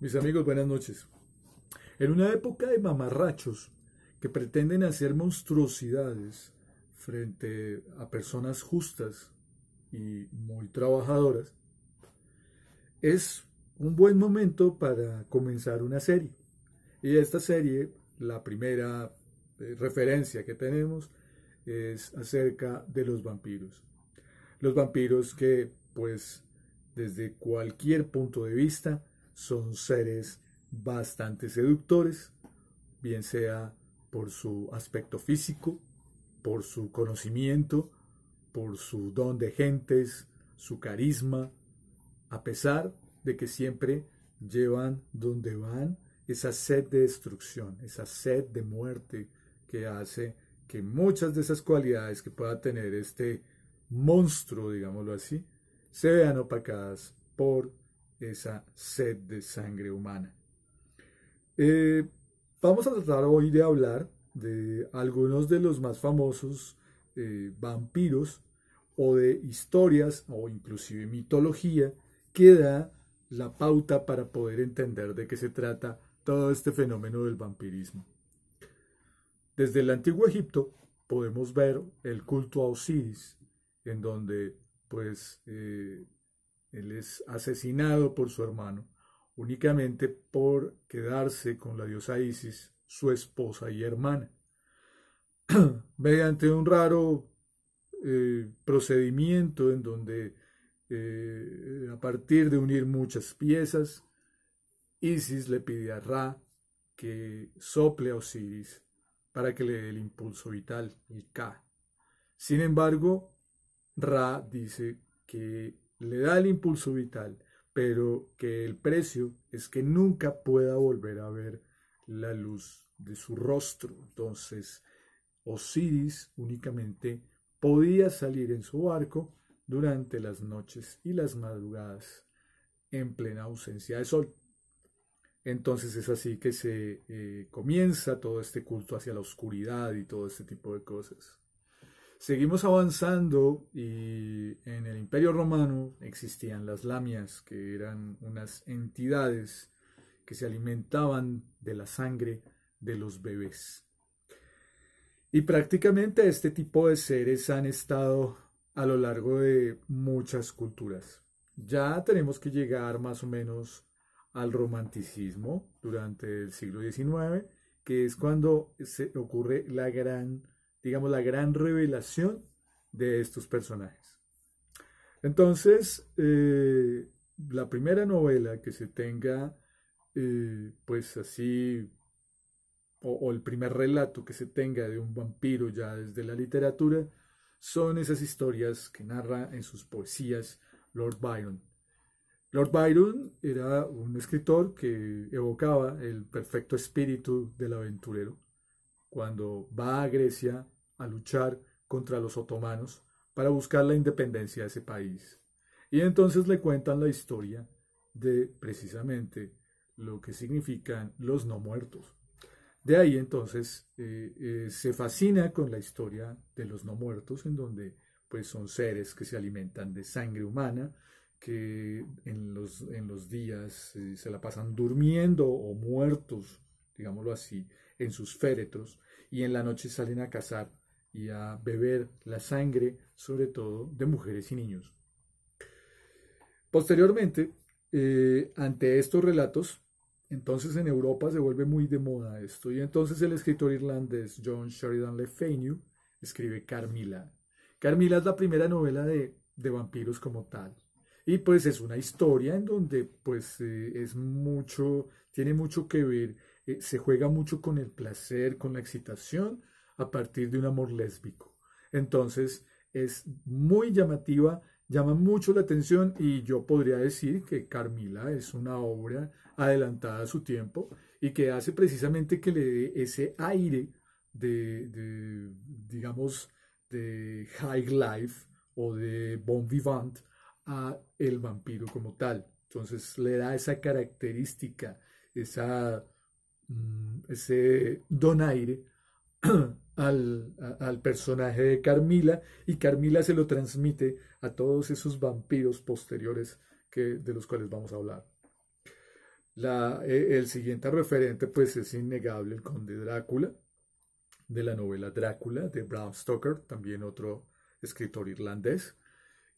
Mis amigos, buenas noches. En una época de mamarrachos que pretenden hacer monstruosidades frente a personas justas y muy trabajadoras, es un buen momento para comenzar una serie. Y esta serie, la primera referencia que tenemos es acerca de los vampiros. Los vampiros que, pues, desde cualquier punto de vista, son seres bastante seductores, bien sea por su aspecto físico, por su conocimiento, por su don de gentes, su carisma, a pesar de que siempre llevan donde van esa sed de destrucción, esa sed de muerte que hace que muchas de esas cualidades que pueda tener este monstruo, digámoslo así, se vean opacadas por esa sed de sangre humana. Eh, Vamos a tratar hoy de hablar de algunos de los más famosos vampiros o de historias o inclusive mitología que da la pauta para poder entender de qué se trata todo este fenómeno del vampirismo. Desde el antiguo Egipto podemos ver el culto a Osiris, en donde pues él es asesinado por su hermano únicamente por quedarse con la diosa Isis, su esposa y hermana. Mediante un raro procedimiento en donde a partir de unir muchas piezas, Isis le pide a Ra que sople a Osiris para que le dé el impulso vital, el Ka. Sin embargo, Ra dice que le da el impulso vital, pero que el precio es que nunca pueda volver a ver la luz de su rostro. Entonces, Osiris únicamente podía salir en su barco durante las noches y las madrugadas en plena ausencia de sol. Entonces es así que se comienza todo este culto hacia la oscuridad y todo este tipo de cosas. Seguimos avanzando y en el Imperio Romano existían las lamias, que eran unas entidades que se alimentaban de la sangre de los bebés. Y prácticamente este tipo de seres han estado a lo largo de muchas culturas. Ya tenemos que llegar más o menos al romanticismo durante el siglo XIX, que es cuando se ocurre la gran revelación de estos personajes. Entonces, la primera novela que se tenga, pues así, o el primer relato que se tenga de un vampiro ya desde la literatura, son esas historias que narra en sus poesías Lord Byron. Lord Byron era un escritor que evocaba el perfecto espíritu del aventurero cuando va a Grecia a luchar contra los otomanos para buscar la independencia de ese país. Y entonces le cuentan la historia de precisamente lo que significan los no muertos. De ahí entonces se fascina con la historia de los no muertos, en donde pues son seres que se alimentan de sangre humana, que en los días se la pasan durmiendo o muertos, digámoslo así, en sus féretros, y en la noche salen a cazar y a beber la sangre, sobre todo de mujeres y niños. Posteriormente, ante estos relatos, entonces en Europa se vuelve muy de moda esto, y entonces el escritor irlandés John Sheridan Le Fanu escribe Carmilla. Carmilla es la primera novela de vampiros como tal. Y pues es una historia en donde pues tiene mucho que ver, se juega mucho con el placer, con la excitación a partir de un amor lésbico. Entonces es muy llamativa, llama mucho la atención y yo podría decir que Carmilla es una obra adelantada a su tiempo y que hace precisamente que le dé ese aire digamos, de high life o de bon vivant a el vampiro como tal. Entonces le da esa característica, ese donaire al personaje de Carmilla, y Carmilla se lo transmite a todos esos vampiros posteriores de los cuales vamos a hablar. El siguiente referente pues es innegable el Conde Drácula, de la novela Drácula de Bram Stoker, también otro escritor irlandés,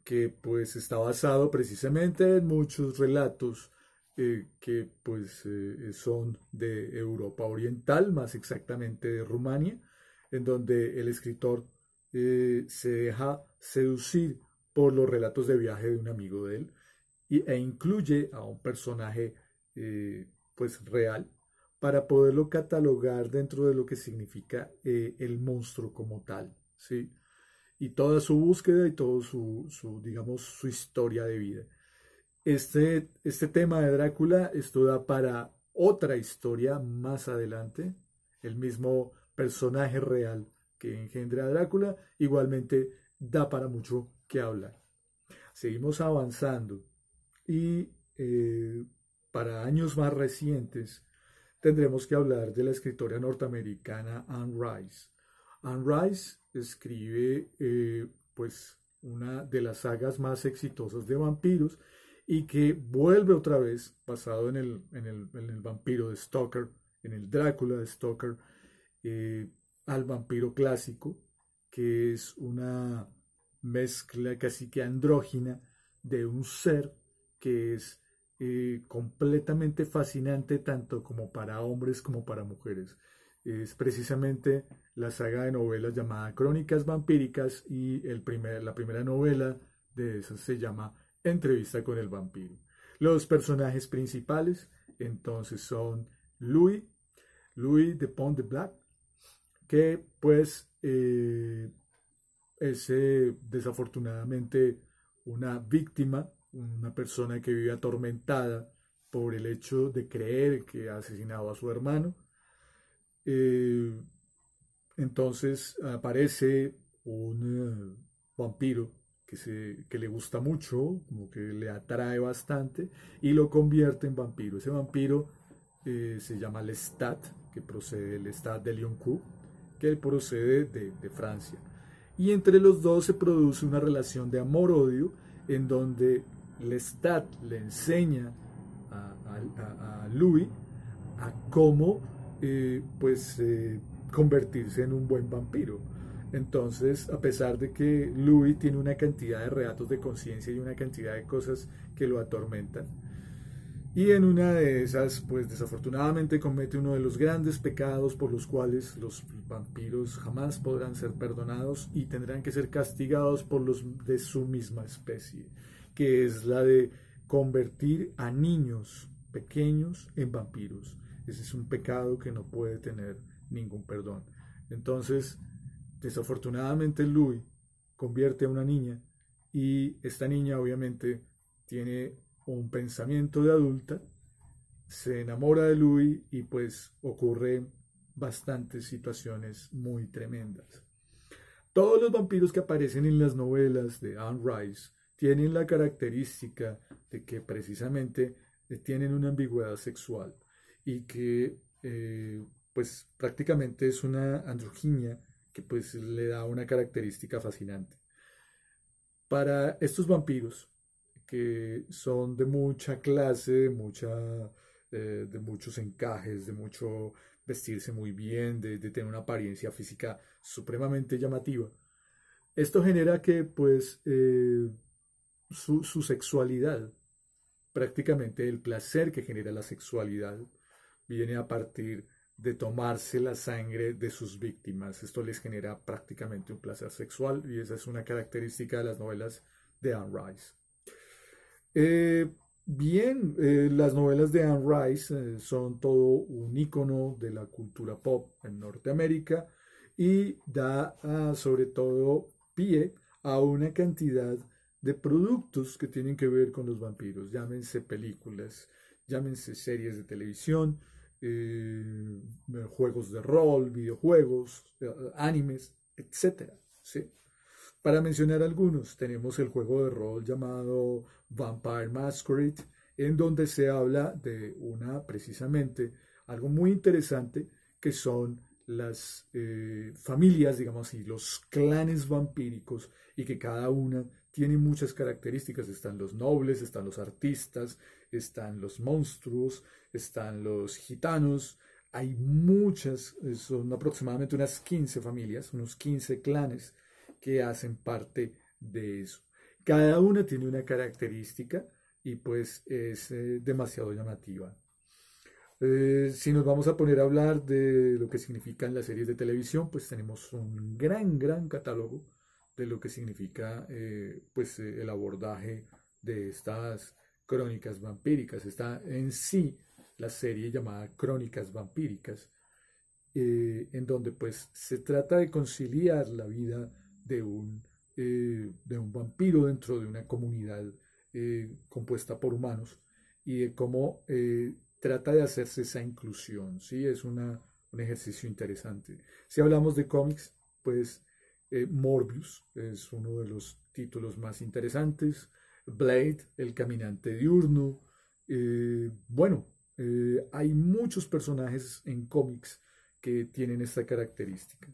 que pues está basado precisamente en muchos relatos que pues son de Europa Oriental, más exactamente de Rumania, en donde el escritor se deja seducir por los relatos de viaje de un amigo de él e incluye a un personaje pues real para poderlo catalogar dentro de lo que significa el monstruo como tal, ¿sí? Y toda su búsqueda y todo digamos, su historia de vida. Este tema de Drácula, esto da para otra historia más adelante. El mismo personaje real que engendra a Drácula igualmente da para mucho que hablar. Seguimos avanzando y para años más recientes tendremos que hablar de la escritora norteamericana Anne Rice. Anne Rice escribe pues una de las sagas más exitosas de vampiros y que vuelve otra vez, basado en el vampiro de Stoker, en el Drácula de Stoker, al vampiro clásico, que es una mezcla casi que andrógina de un ser que es completamente fascinante tanto como para hombres como para mujeres. Es precisamente la saga de novelas llamada Crónicas Vampíricas y la primera novela de esas se llama Entrevista con el vampiro. Los personajes principales entonces son Louis de Pont de Black, que pues es desafortunadamente una víctima, una persona que vive atormentada por el hecho de creer que ha asesinado a su hermano. Entonces aparece un vampiro que le gusta mucho, como que le atrae bastante y lo convierte en vampiro. Ese vampiro se llama Lestat, que procede del Lestat de Lyoncourt, que procede de Francia. Y entre los dos se produce una relación de amor-odio en donde Lestat le enseña a Louis a cómo convertirse en un buen vampiro. Entonces, a pesar de que Louis tiene una cantidad de reatos de conciencia y una cantidad de cosas que lo atormentan, y en una de esas, pues desafortunadamente comete uno de los grandes pecados por los cuales los vampiros jamás podrán ser perdonados y tendrán que ser castigados por los de su misma especie, que es la de convertir a niños pequeños en vampiros. Ese es un pecado que no puede tener ningún perdón. Entonces, desafortunadamente Louis convierte a una niña y esta niña obviamente tiene un pensamiento de adulta, se enamora de Louis y pues ocurren bastantes situaciones muy tremendas. Todos los vampiros que aparecen en las novelas de Anne Rice tienen la característica de que precisamente tienen una ambigüedad sexual y que pues prácticamente es una androginia que pues le da una característica fascinante. Para estos vampiros, que son de mucha clase, de muchos encajes, de mucho vestirse muy bien, de tener una apariencia física supremamente llamativa. Esto genera que pues su sexualidad, prácticamente el placer que genera la sexualidad, viene a partir de tomarse la sangre de sus víctimas. Esto les genera prácticamente un placer sexual y esa es una característica de las novelas de Anne Rice. Las novelas de Anne Rice son todo un icono de la cultura pop en Norteamérica y da sobre todo pie a una cantidad de productos que tienen que ver con los vampiros, llámense películas, llámense series de televisión, juegos de rol, videojuegos, animes, etc. ¿Sí? Para mencionar algunos, tenemos el juego de rol llamado Vampire Masquerade, en donde se habla de precisamente, algo muy interesante, que son las familias, digamos así, los clanes vampíricos, y que cada una tiene muchas características. Están los nobles, están los artistas, están los monstruos, están los gitanos. Hay muchas, son aproximadamente unas 15 familias, unos 15 clanes que hacen parte de eso. Cada una tiene una característica y pues es demasiado llamativa. Si nos vamos a poner a hablar de lo que significan las series de televisión, pues tenemos un gran catálogo de lo que significa el abordaje de estas crónicas vampíricas. Está en sí la serie llamada Crónicas Vampíricas, en donde pues se trata de conciliar la vida de un vampiro dentro de una comunidad compuesta por humanos y de cómo trata de hacerse esa inclusión. ¿Sí? Es un ejercicio interesante. Si hablamos de cómics, pues Morbius es uno de los títulos más interesantes. Blade, el caminante diurno. Hay muchos personajes en cómics que tienen esta característica.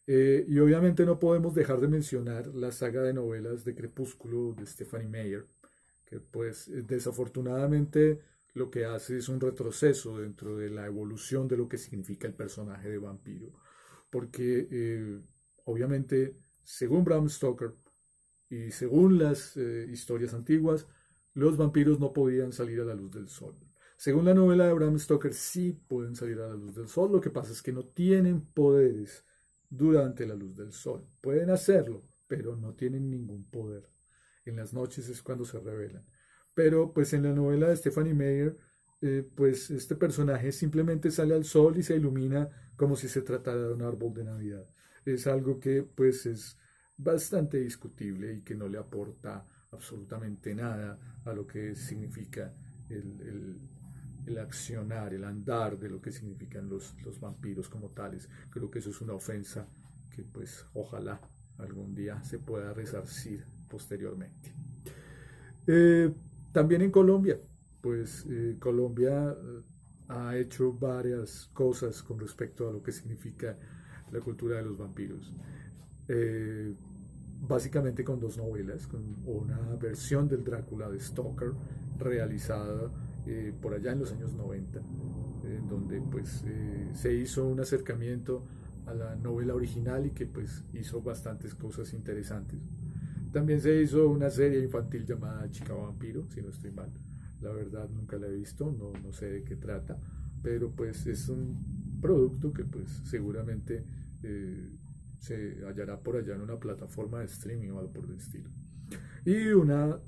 Y obviamente no podemos dejar de mencionar la saga de novelas de Crepúsculo de Stephanie Meyer, que pues desafortunadamente lo que hace es un retroceso dentro de la evolución de lo que significa el personaje de vampiro. Porque obviamente, según Bram Stoker y según las historias antiguas, los vampiros no podían salir a la luz del sol. Según la novela de Bram Stoker, sí pueden salir a la luz del sol. Lo que pasa es que no tienen poderes durante la luz del sol. Pueden hacerlo, pero no tienen ningún poder. En las noches es cuando se revelan. Pero pues en la novela de Stephanie Meyer, pues este personaje simplemente sale al sol y se ilumina como si se tratara de un árbol de Navidad. Es algo que pues es bastante discutible y que no le aporta absolutamente nada a lo que significa el accionar, el andar de lo que significan los vampiros como tales. Creo que eso es una ofensa que pues ojalá algún día se pueda resarcir posteriormente. También en Colombia, pues Colombia ha hecho varias cosas con respecto a lo que significa la cultura de los vampiros. Básicamente con dos novelas, con una versión del Drácula de Stoker realizada por allá en los años 90, donde pues se hizo un acercamiento a la novela original y que pues hizo bastantes cosas interesantes. También se hizo una serie infantil llamada Chica Vampiro, si no estoy mal. La verdad nunca la he visto, no sé de qué trata, pero pues es un producto que pues seguramente se hallará por allá en una plataforma de streaming o algo por el estilo. Y una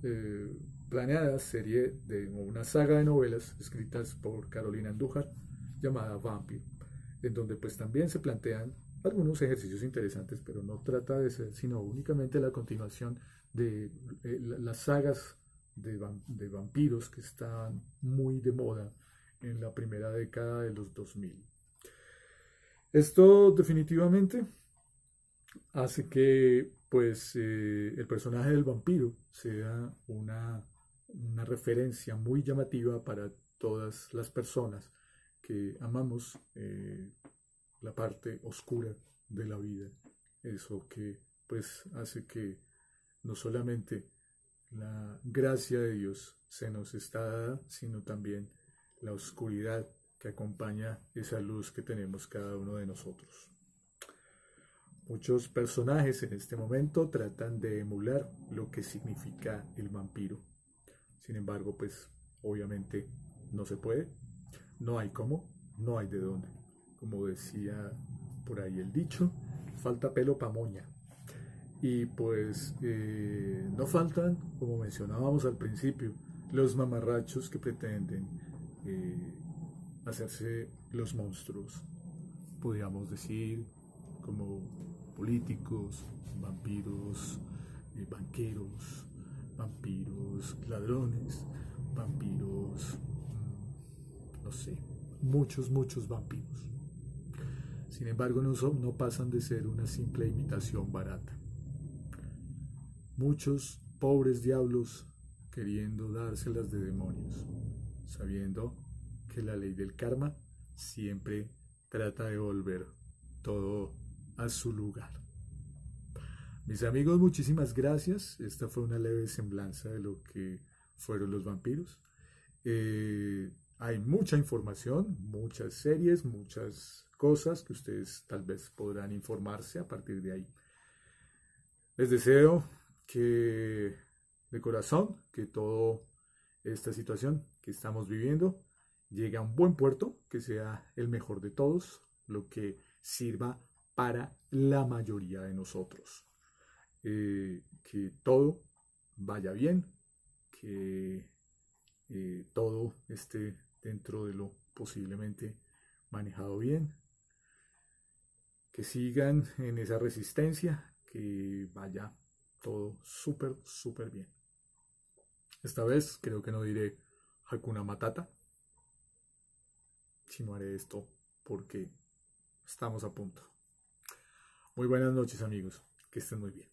planeada serie de una saga de novelas escritas por Carolina Andújar llamada Vampiro, en donde pues también se plantean algunos ejercicios interesantes, pero no trata de ser sino únicamente la continuación de las sagas de vampiros que están muy de moda en la primera década de los 2000. Esto definitivamente hace que pues el personaje del vampiro sea una referencia muy llamativa para todas las personas que amamos la parte oscura de la vida. Eso que pues hace que no solamente la gracia de Dios se nos está dada, sino también la oscuridad que acompaña esa luz que tenemos cada uno de nosotros. Muchos personajes en este momento tratan de emular lo que significa el vampiro. Sin embargo, pues obviamente no se puede, no hay cómo, no hay de dónde. Como decía por ahí el dicho, falta pelo pa' moña. Y pues no faltan, como mencionábamos al principio, los mamarrachos que pretenden hacerse los monstruos. Podríamos decir como políticos, vampiros, banqueros, vampiros ladrones, vampiros, no sé, muchos vampiros. Sin embargo, no pasan de ser una simple imitación barata. Muchos pobres diablos queriendo dárselas de demonios, sabiendo que la ley del karma siempre trata de volver todo a su lugar. Mis amigos, muchísimas gracias. Esta fue una leve semblanza de lo que fueron los vampiros. Hay mucha información, muchas series, muchas cosas que ustedes tal vez podrán informarse a partir de ahí. Les deseo que de corazón que toda esta situación que estamos viviendo llegue a un buen puerto, que sea el mejor de todos, lo que sirva para la mayoría de nosotros. Que todo vaya bien, que todo esté dentro de lo posiblemente manejado bien, que sigan en esa resistencia, que vaya todo súper, súper bien. Esta vez creo que no diré Hakuna Matata, sino haré esto porque estamos a punto. Muy buenas noches, amigos, que estén muy bien.